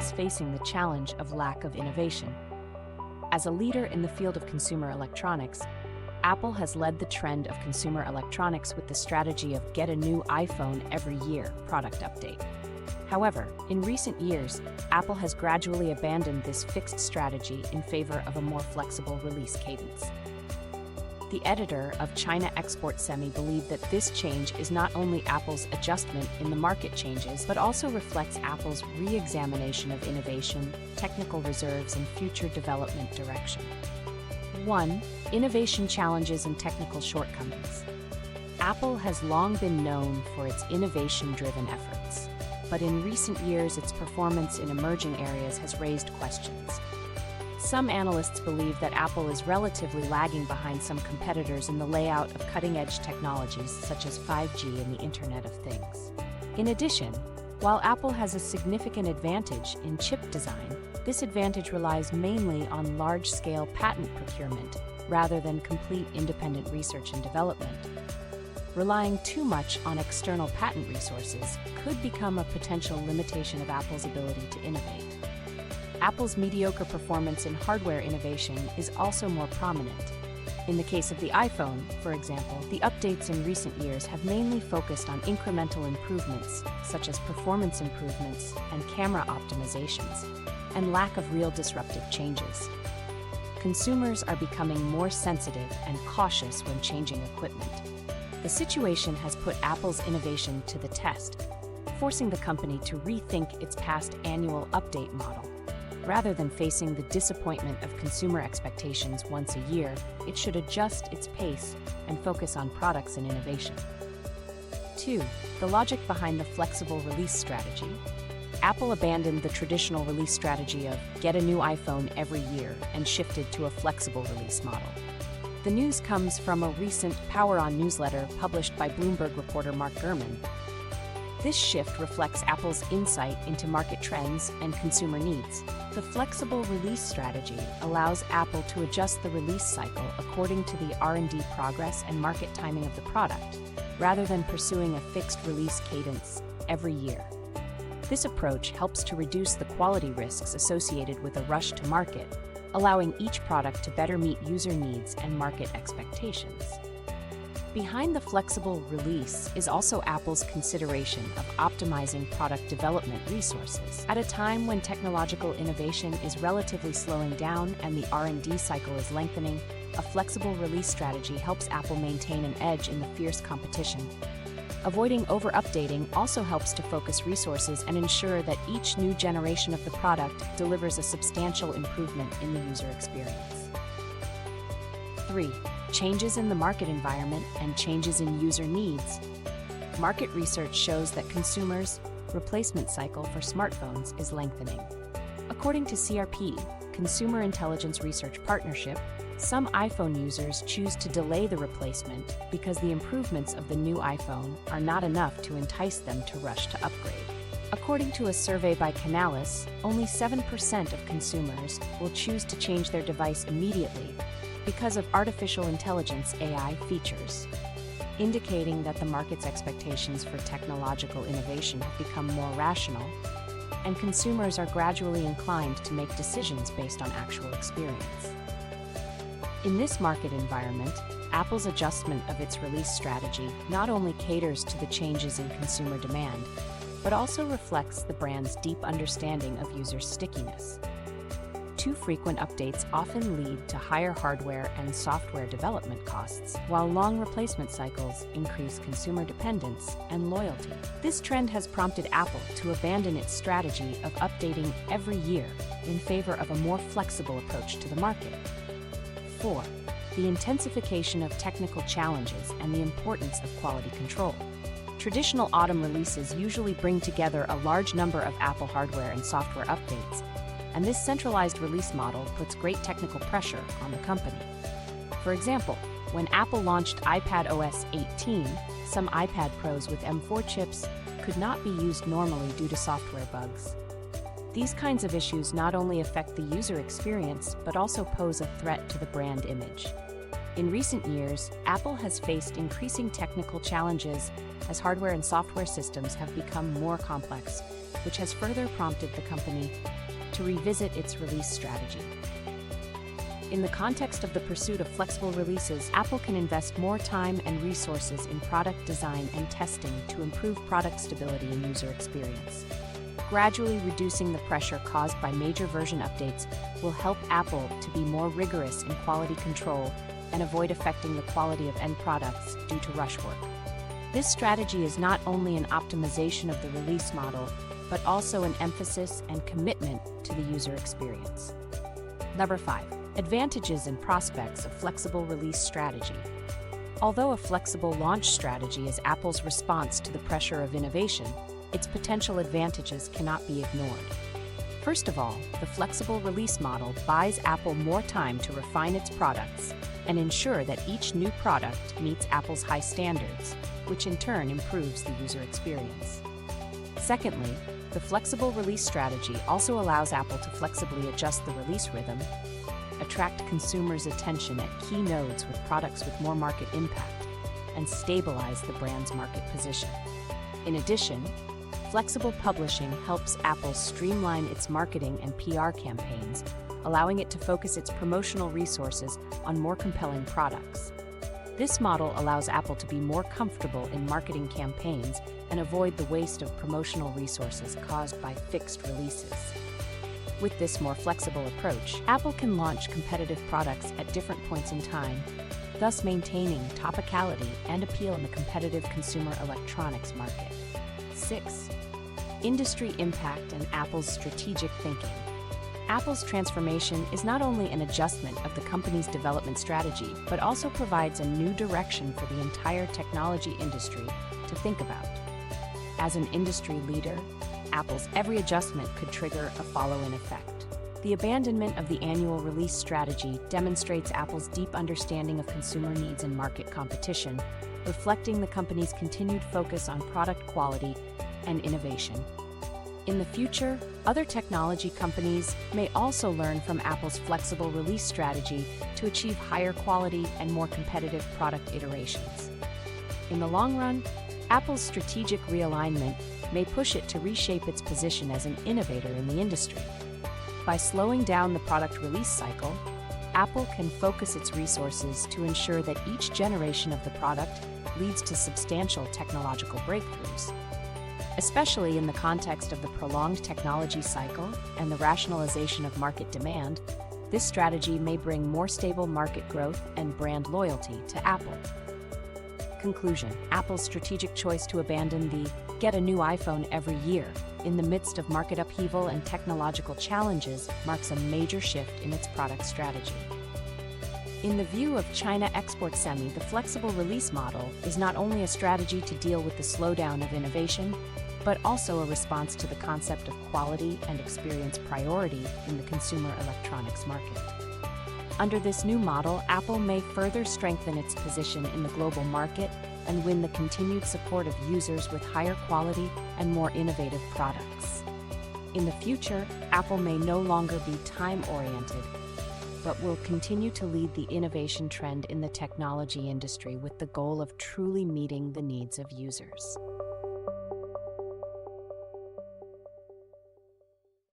is facing the challenge of lack of innovation. As a leader in the field of consumer electronics, Apple has led the trend of consumer electronics with the strategy of get a new iPhone every year product update. However, in recent years, Apple has gradually abandoned this fixed strategy in favor of a more flexible release cadence. The editor of China Export Semi believed that this change is not only Apple's adjustment in the market changes, but also reflects Apple's re-examination of innovation, technical reserves, and future development direction. 1. Innovation challenges and technical shortcomings. Apple has long been known for its innovation-driven efforts, but in recent years its performance in emerging areas has raised questions. Some analysts believe that Apple is relatively lagging behind some competitors in the layout of cutting-edge technologies such as 5G and the Internet of Things. In addition, while Apple has a significant advantage in chip design, this advantage relies mainly on large-scale patent procurement rather than complete independent research and development. Relying too much on external patent resources could become a potential limitation of Apple's ability to innovate. Apple's mediocre performance in hardware innovation is also more prominent. In the case of the iPhone, for example, the updates in recent years have mainly focused on incremental improvements, such as performance improvements and camera optimizations, and lack of real disruptive changes. Consumers are becoming more sensitive and cautious when changing equipment. The situation has put Apple's innovation to the test, forcing the company to rethink its past annual update model. Rather than facing the disappointment of consumer expectations once a year, it should adjust its pace and focus on products and innovation. 2. The logic behind the flexible release strategy. Apple abandoned the traditional release strategy of get a new iPhone every year and shifted to a flexible release model. The news comes from a recent Power On newsletter published by Bloomberg reporter Mark Gurman. This shift reflects Apple's insight into market trends and consumer needs. The flexible release strategy allows Apple to adjust the release cycle according to the R&D progress and market timing of the product, rather than pursuing a fixed release cadence every year. This approach helps to reduce the quality risks associated with a rush to market, allowing each product to better meet user needs and market expectations. Behind the flexible release is also Apple's consideration of optimizing product development resources. At a time when technological innovation is relatively slowing down and the R&D cycle is lengthening, a flexible release strategy helps Apple maintain an edge in the fierce competition. Avoiding over-updating also helps to focus resources and ensure that each new generation of the product delivers a substantial improvement in the user experience. 3. Changes in the market environment and changes in user needs. Market research shows that consumers' replacement cycle for smartphones is lengthening. According to CRP, Consumer Intelligence Research Partnership, some iPhone users choose to delay the replacement because the improvements of the new iPhone are not enough to entice them to rush to upgrade. According to a survey by Canalys, only 7% of consumers will choose to change their device immediately because of artificial intelligence (AI) features, indicating that the market's expectations for technological innovation have become more rational, and consumers are gradually inclined to make decisions based on actual experience. In this market environment, Apple's adjustment of its release strategy not only caters to the changes in consumer demand, but also reflects the brand's deep understanding of user stickiness. Too frequent updates often lead to higher hardware and software development costs, while long replacement cycles increase consumer dependence and loyalty. This trend has prompted Apple to abandon its strategy of updating every year in favor of a more flexible approach to the market. 4. The intensification of technical challenges and the importance of quality control. Traditional autumn releases usually bring together a large number of Apple hardware and software updates, and this centralized release model puts great technical pressure on the company. For example, when Apple launched iPadOS 18, some iPad Pros with M4 chips could not be used normally due to software bugs. These kinds of issues not only affect the user experience, but also pose a threat to the brand image. In recent years, Apple has faced increasing technical challenges as hardware and software systems have become more complex, which has further prompted the company to revisit its release strategy. In the context of the pursuit of flexible releases, Apple can invest more time and resources in product design and testing to improve product stability and user experience. Gradually reducing the pressure caused by major version updates will help Apple to be more rigorous in quality control and avoid affecting the quality of end products due to rush work. This strategy is not only an optimization of the release model, but also an emphasis and commitment to the user experience. Number 5. Advantages and prospects of flexible release strategy. Although a flexible launch strategy is Apple's response to the pressure of innovation, its potential advantages cannot be ignored. First of all, the flexible release model buys Apple more time to refine its products and ensure that each new product meets Apple's high standards, which in turn improves the user experience. Secondly, the flexible release strategy also allows Apple to flexibly adjust the release rhythm, attract consumers' attention at key nodes with products with more market impact, and stabilize the brand's market position. In addition, flexible publishing helps Apple streamline its marketing and PR campaigns, allowing it to focus its promotional resources on more compelling products. This model allows Apple to be more comfortable in marketing campaigns and avoid the waste of promotional resources caused by fixed releases. With this more flexible approach, Apple can launch competitive products at different points in time, thus maintaining topicality and appeal in the competitive consumer electronics market. 6. Industry impact and Apple's strategic thinking. Apple's transformation is not only an adjustment of the company's development strategy, but also provides a new direction for the entire technology industry to think about. As an industry leader, Apple's every adjustment could trigger a follow-on effect. The abandonment of the annual release strategy demonstrates Apple's deep understanding of consumer needs and market competition, reflecting the company's continued focus on product quality and innovation. In the future, other technology companies may also learn from Apple's flexible release strategy to achieve higher quality and more competitive product iterations. In the long run, Apple's strategic realignment may push it to reshape its position as an innovator in the industry. By slowing down the product release cycle, Apple can focus its resources to ensure that each generation of the product leads to substantial technological breakthroughs. Especially in the context of the prolonged technology cycle and the rationalization of market demand, this strategy may bring more stable market growth and brand loyalty to Apple. Conclusion: Apple's strategic choice to abandon the "get a new iPhone every year" in the midst of market upheaval and technological challenges marks a major shift in its product strategy. In the view of China Export Semi, the flexible release model is not only a strategy to deal with the slowdown of innovation, but also a response to the concept of quality and experience priority in the consumer electronics market. Under this new model, Apple may further strengthen its position in the global market and win the continued support of users with higher quality and more innovative products. In the future, Apple may no longer be time-oriented, but will continue to lead the innovation trend in the technology industry with the goal of truly meeting the needs of users.